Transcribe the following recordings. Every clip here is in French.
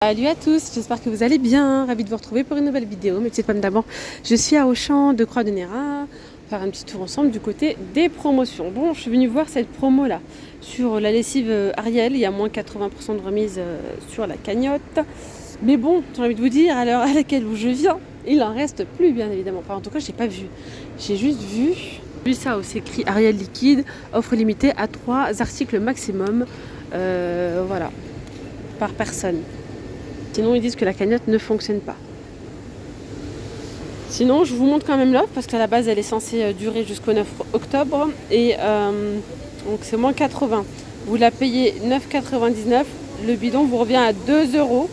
Salut à tous, j'espère que vous allez bien, ravie de vous retrouver pour une nouvelle vidéo. Mes petites femmes d'abord, je suis à Auchan de Croix-de-Néra, faire un petit tour ensemble du côté des promotions. Bon, je suis venue voir cette promo là sur la lessive Ariel, il y a moins 80% de remise sur la cagnotte. Mais bon, j'ai envie de vous dire, à l'heure à laquelle je viens, il en reste plus bien évidemment. Enfin, en tout cas, j'ai pas vu, j'ai juste vu ça où c'est écrit Ariel liquide, offre limitée à 3 articles maximum, voilà, par personne. Sinon, ils disent que la cagnotte ne fonctionne pas. Sinon, je vous montre quand même l'offre parce qu'à la base, elle est censée durer jusqu'au 9 octobre. Et donc, c'est moins 80. Vous la payez 9,99. Le bidon vous revient à 2 €,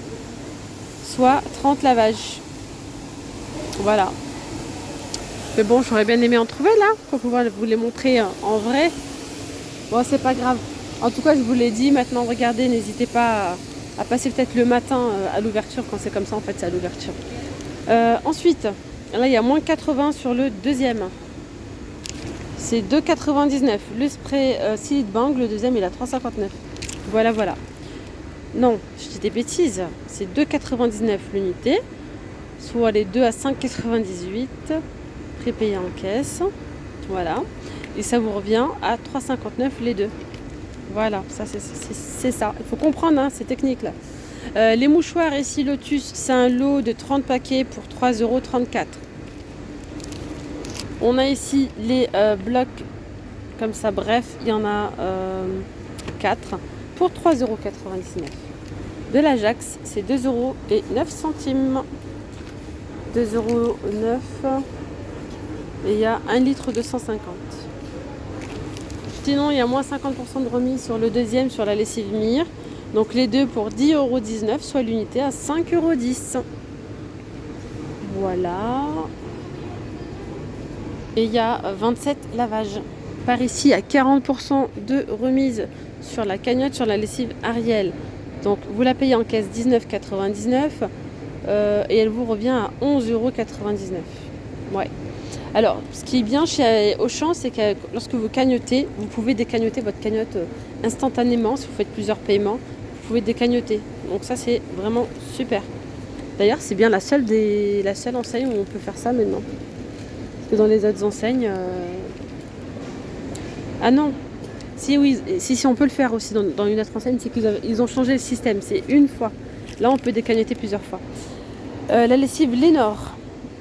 soit 30 lavages. Voilà. Mais bon, j'aurais bien aimé en trouver là pour pouvoir vous les montrer en vrai. Bon, c'est pas grave. En tout cas, je vous l'ai dit. Maintenant, regardez, n'hésitez pas à passer peut-être le matin à l'ouverture. Quand c'est comme ça, en fait, c'est à l'ouverture. Ensuite, là, il y a moins 80 sur le deuxième. C'est 2,99. Le spray Silite Bang, le deuxième, il a 3,59. Voilà, voilà. Non, je dis des bêtises. C'est 2,99 l'unité. Soit les deux à 5,98. Prépayé en caisse. Voilà. Et ça vous revient à 3,59 les deux. Voilà, ça c'est ça. Il faut comprendre, hein, ces techniques-là. Les mouchoirs ici Lotus, c'est un lot de 30 paquets pour 3,34 €. On a ici les blocs comme ça, bref, il y en a 4 pour 3,99 €. De l'Ajax, c'est 2,09 €. 2,09 € et il y a 1 litre 250. Sinon, il y a moins 50% de remise sur le deuxième, sur la lessive Mire. Donc les deux pour 10,19 €, soit l'unité à 5,10 €. Voilà. Et il y a 27 lavages. Par ici, à 40% de remise sur la cagnotte, sur la lessive Ariel. Donc vous la payez en caisse 19,99 € et elle vous revient à 11,99 €. Ouais. Alors, ce qui est bien chez Auchan, c'est que lorsque vous cagnotez, vous pouvez décagnoter votre cagnotte instantanément. Si vous faites plusieurs paiements, vous pouvez décagnoter. Donc ça, c'est vraiment super. D'ailleurs, c'est bien la seule enseigne où on peut faire ça maintenant. Parce que dans les autres enseignes... Ah non. Si, oui, si on peut le faire aussi dans une autre enseigne, c'est qu'ils ont changé le système. C'est une fois. Là, on peut décagnoter plusieurs fois. La lessive Lénore.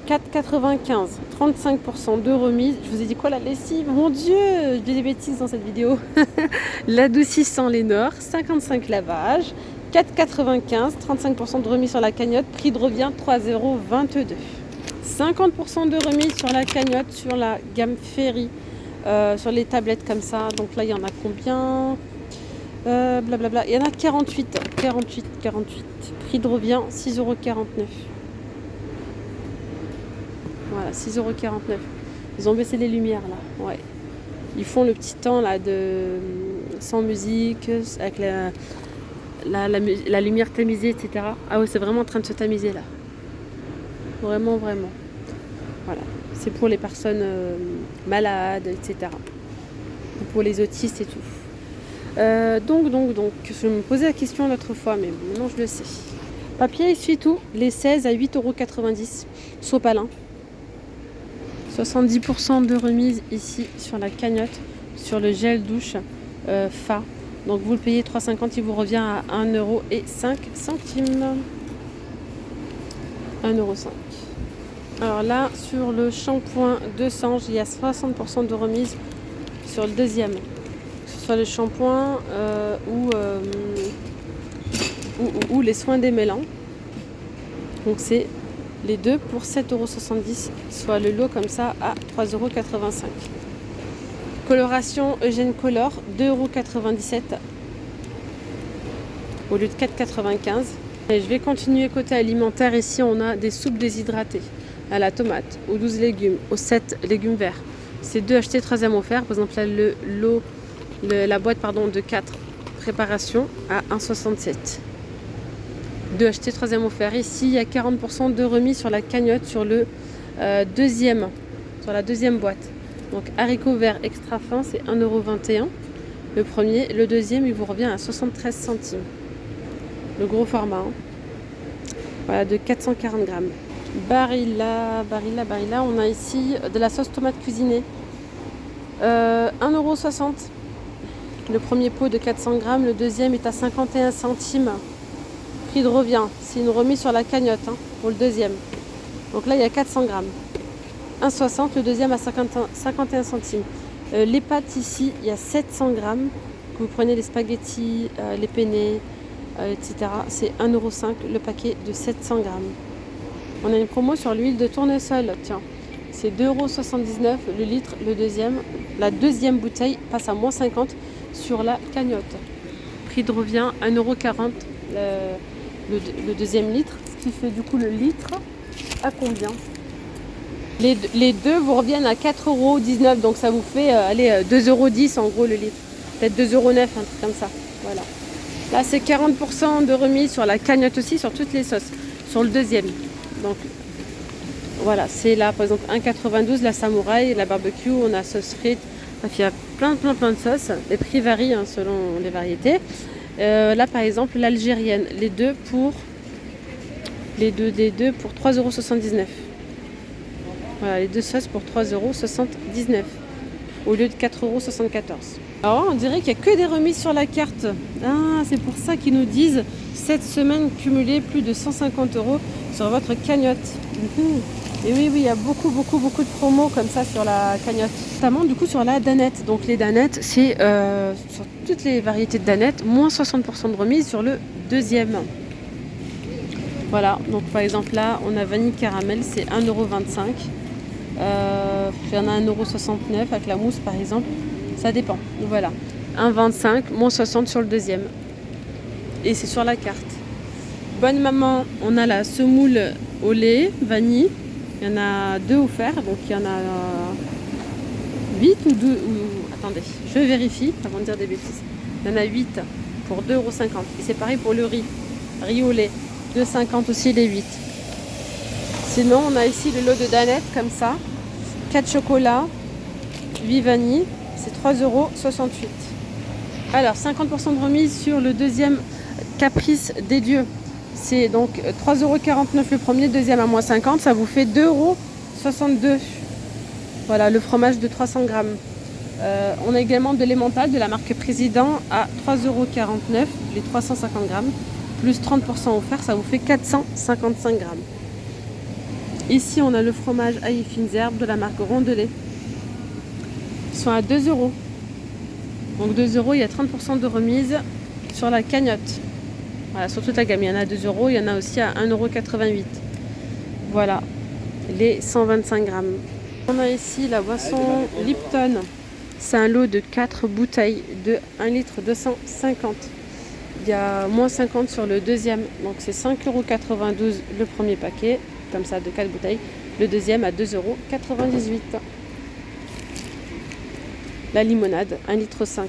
4,95, 35% de remise. Je vous ai dit quoi, la lessive? Mon Dieu, je dis des bêtises dans cette vidéo. L'adoucissant Lénore, 55 lavages, 4,95, 35% de remise sur la cagnotte. Prix de revient 3,22 €. 50% de remise sur la cagnotte, sur la gamme Ferry, sur les tablettes comme ça. Donc là, il y en a combien? Blablabla. Il y en a 48. Prix de revient 6,49 €. Voilà, 6,49 €. Ils ont baissé les lumières là. Ouais. Ils font le petit temps là de sans musique, avec la lumière tamisée, etc. Ah ouais, c'est vraiment en train de se tamiser là. Vraiment, vraiment. Voilà. C'est pour les personnes malades, etc. Ou pour les autistes et tout. Donc, je me posais la question l'autre fois, mais maintenant je le sais. Papier essuie-tout, les 16 à 8,90 €. Sopalin. 70% de remise ici sur la cagnotte, sur le gel douche Fa. Donc vous le payez 3,50 €, il vous revient à 1,05 €. 1,05 €. Alors là, sur le shampoing de Sange, il y a 60% de remise sur le deuxième. Que ce soit le shampoing ou les soins démêlants. Donc c'est les deux pour 7,70 €, soit le lot comme ça à 3,85 €. Coloration Eugène Color, 2,97 € au lieu de 4,95 €. Et je vais continuer côté alimentaire. Ici, on a des soupes déshydratées à la tomate, aux 12 légumes, aux 7 légumes verts. C'est 2 achetés, 3e offert. Par exemple, là, la boîte de 4 préparations à 1,67 €. 2 achetés, 3e offert. Ici, il y a 40% de remise sur la cagnotte sur le deuxième, sur la deuxième boîte. Donc haricots verts extra fins, c'est 1,21 € le premier. Le deuxième, il vous revient à 73 centimes. Le gros format. Hein. Voilà, de 440 grammes. Barilla, on a ici de la sauce tomate cuisinée. 1,60 €. Le premier pot de 400 grammes, le deuxième est à 51 centimes. Prix de revient, c'est une remise sur la cagnotte hein, pour le deuxième. Donc là, il y a 400 grammes. 1,60 €, le deuxième à 51 centimes. Les pâtes ici, il y a 700 grammes. Vous prenez les spaghettis, les penne, etc. C'est 1,05 € le paquet de 700 grammes. On a une promo sur l'huile de tournesol, tiens. C'est 2,79 € le litre, le deuxième. La deuxième bouteille passe à moins 50 sur la cagnotte. Prix de revient 1,40 € le deuxième litre. Ce qui fait du coup le litre à combien? Les deux vous reviennent à 4,19 €. Donc ça vous fait 2,10 € en gros le litre. Peut-être 2,09 €, un truc comme ça. Voilà. Là c'est 40% de remise sur la cagnotte aussi, sur toutes les sauces. Sur le deuxième. Donc voilà, c'est là par exemple 1,92 € la samouraï, la barbecue, on a sauce frite. Bref, il y a plein de sauces. Les prix varient hein, selon les variétés. Là par exemple l'algérienne, les deux pour 3,79 €. Voilà, les deux sauces pour 3,79 € au lieu de 4,74 €. Alors on dirait qu'il n'y a que des remises sur la carte. Ah, c'est pour ça qu'ils nous disent cette semaine cumulée plus de 150 € sur votre cagnotte. Et oui, il y a beaucoup de promos comme ça sur la cagnotte. Notamment du coup sur la danette. Donc les danettes, c'est sur toutes les variétés de danettes, moins 60% de remise sur le deuxième. Voilà, donc par exemple là, on a vanille caramel, c'est 1,25 €. Il y en a 1,69 € avec la mousse par exemple. Ça dépend. Donc voilà, 1,25 €, moins 60 sur le deuxième. Et c'est sur la carte. Bonne maman, on a la semoule au lait, vanille. Il y en a 2 offerts, donc il y en a 8 ou 2. Attendez, je vérifie avant de dire des bêtises. Il y en a 8 pour 2,50 €. Et c'est pareil pour le riz au lait, 2,50 € aussi les 8. Sinon, on a ici le lot de danettes comme ça. 4 chocolats, 8 vanilles, c'est 3,68 €. Alors, 50% de remise sur le deuxième Caprice des Dieux. C'est donc 3,49 € le premier, deuxième à moins 50, ça vous fait 2,62 €. Voilà, le fromage de 300 grammes. On a également de l'emmental de la marque Président à 3,49 €, les 350 grammes, plus 30% offert, ça vous fait 455 grammes. Ici, on a le fromage Haï fines herbes de la marque Rondelet. Ils sont à 2 €. Donc 2 €, il y a 30% de remise sur la cagnotte. Voilà, sur toute la gamme, il y en a à 2 €, il y en a aussi à 1,88 €. Voilà, les 125 grammes. On a ici la boisson Lipton. C'est un lot de 4 bouteilles de 1 litre 250. Il y a moins 50 sur le deuxième, donc c'est 5,92 € le premier paquet, comme ça de 4 bouteilles. Le deuxième à 2,98 €. La limonade, 1 litre 5,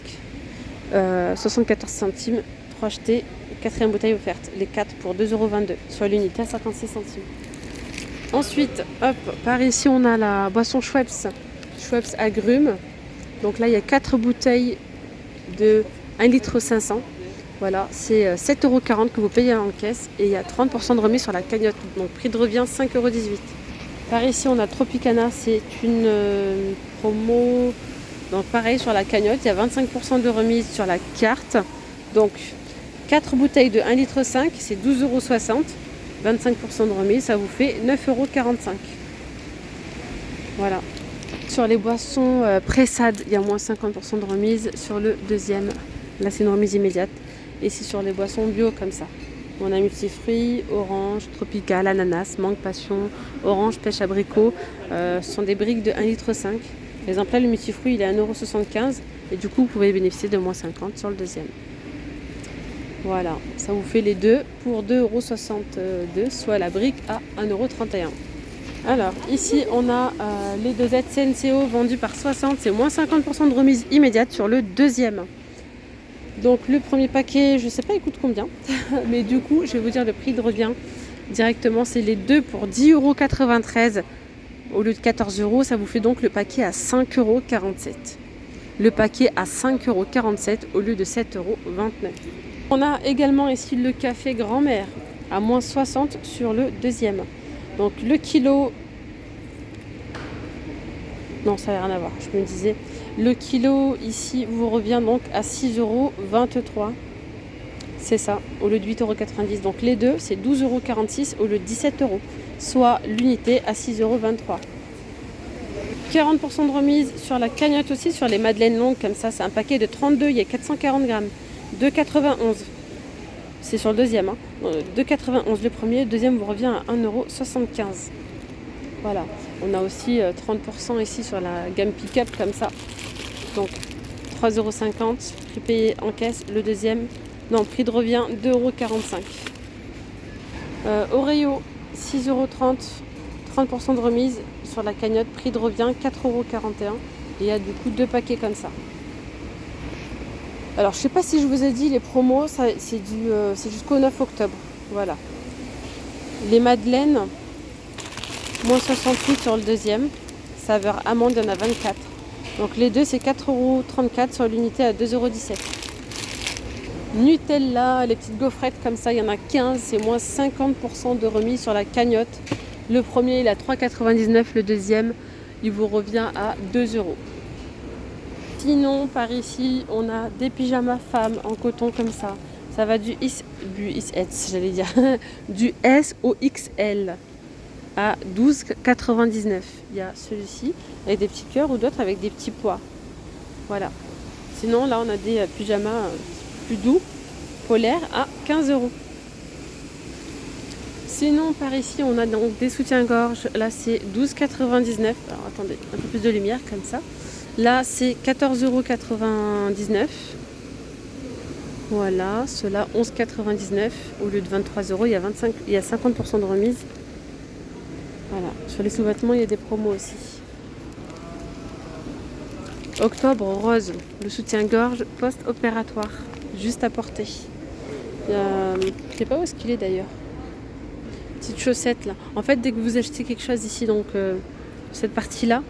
74 centimes, 3 achetés. Quatrième bouteille offerte, les 4 pour 2,22 €, soit l'unité à 56 centimes. Ensuite, hop, par ici on a la boisson Schweppes agrumes. Donc là il y a 4 bouteilles de 1 litre 500. Voilà, c'est 7,40 € que vous payez en caisse et il y a 30% de remise sur la cagnotte. Donc prix de revient 5,18 €. Par ici on a Tropicana, c'est une promo. Donc pareil sur la cagnotte, il y a 25% de remise sur la carte. Donc 4 bouteilles de 1 litre 5, c'est 12,60 €. 25% de remise, ça vous fait 9,45 €. Voilà. Sur les boissons Pressade, il y a moins 50% de remise. Sur le deuxième, là c'est une remise immédiate. Et c'est sur les boissons bio comme ça. On a multifruits, orange, tropical, ananas, mangue, passion, orange, pêche, abricot. Ce sont des briques de 1 litre 5. Par exemple là, le multifruit il est à 1,75 € et du coup vous pouvez bénéficier de moins 50 sur le deuxième. Voilà, ça vous fait les deux pour 2,62 €, soit la brique à 1,31 €. Alors ici on a les dosettes CNCO vendues par 60, c'est moins 50% de remise immédiate sur le deuxième. Donc le premier paquet, je ne sais pas il coûte combien, mais du coup je vais vous dire le prix de revient directement, c'est les deux pour 10,93 € au lieu de 14 €, ça vous fait donc le paquet à 5,47 €. Le paquet à 5,47 € au lieu de 7,29 €. On a également ici le café grand-mère. à moins 60 sur le deuxième. Donc le kilo, non ça n'a rien à voir, je me disais, le kilo ici vous revient donc à 6,23 €. C'est ça, au lieu de 8,90 €. Donc les deux, c'est 12,46 € au lieu de 17 €, soit l'unité à 6,23 €. 40% de remise sur la cagnotte aussi, sur les madeleines longues comme ça. C'est un paquet de 32, il y a 440 grammes. 2,91 €. C'est sur le deuxième. 2,91 € le premier, le deuxième vous revient à 1,75 €. Voilà. On a aussi 30% ici sur la gamme pick-up comme ça. Donc 3,50 €, prix payé en caisse. Le deuxième, non, prix de revient 2,45 €. Oreo, 6,30 €. 30% de remise sur la cagnotte, prix de revient 4,41 €. Et il y a du coup 2 paquets comme ça. Alors je sais pas si je vous ai dit les promos, c'est jusqu'au 9 octobre. Voilà. Les madeleines, moins 68 sur le deuxième. Saveur amande, il y en a 24. Donc les deux c'est 4,34 € sur l'unité à 2,17 €. Nutella, les petites gaufrettes comme ça, il y en a 15, c'est moins 50% de remise sur la cagnotte. Le premier il est à 3,99 €, le deuxième il vous revient à 2 €. Sinon par ici on a des pyjamas femmes en coton comme ça. Ça va du S, j'allais dire, du S au XL à 12,99 €. Il y a celui-ci avec des petits cœurs ou d'autres avec des petits pois. Voilà. Sinon là on a des pyjamas plus doux, polaires à 15 €. Sinon par ici on a donc des soutiens-gorge. Là c'est 12,99 €. Alors attendez, un peu plus de lumière comme ça. Là c'est 14,99 €. Voilà, ceux-là 11,99 € au lieu de 23 €. Il y a 50% de remise. Voilà, sur les sous-vêtements il y a des promos aussi. Octobre rose, le soutien-gorge post-opératoire, juste à porter. Je ne sais pas où est-ce qu'il est d'ailleurs. Petite chaussette là. En fait, dès que vous achetez quelque chose ici, donc cette partie-là,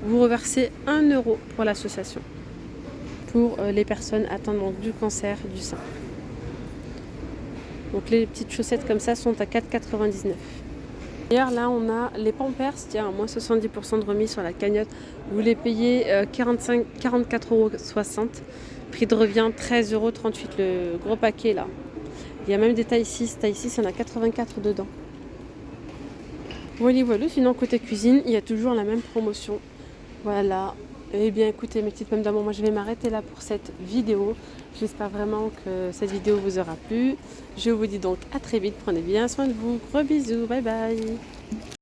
vous reversez 1 € pour l'association. Pour les personnes atteintes donc, du cancer du sein. Donc les petites chaussettes comme ça sont à 4,99 €. D'ailleurs là on a les Pampers, tiens, à moins 70% de remise sur la cagnotte. Vous les payez 44,60 €. Prix de revient 13,38 €, le gros paquet là. Il y a même des tailles 6, il y en a 84 dedans. Voilà, voilà. Sinon côté cuisine, il y a toujours la même promotion. Voilà. Eh bien écoutez mes petites pommes d'amour, moi je vais m'arrêter là pour cette vidéo. J'espère vraiment que cette vidéo vous aura plu. Je vous dis donc à très vite, prenez bien soin de vous. Gros bisous, bye bye.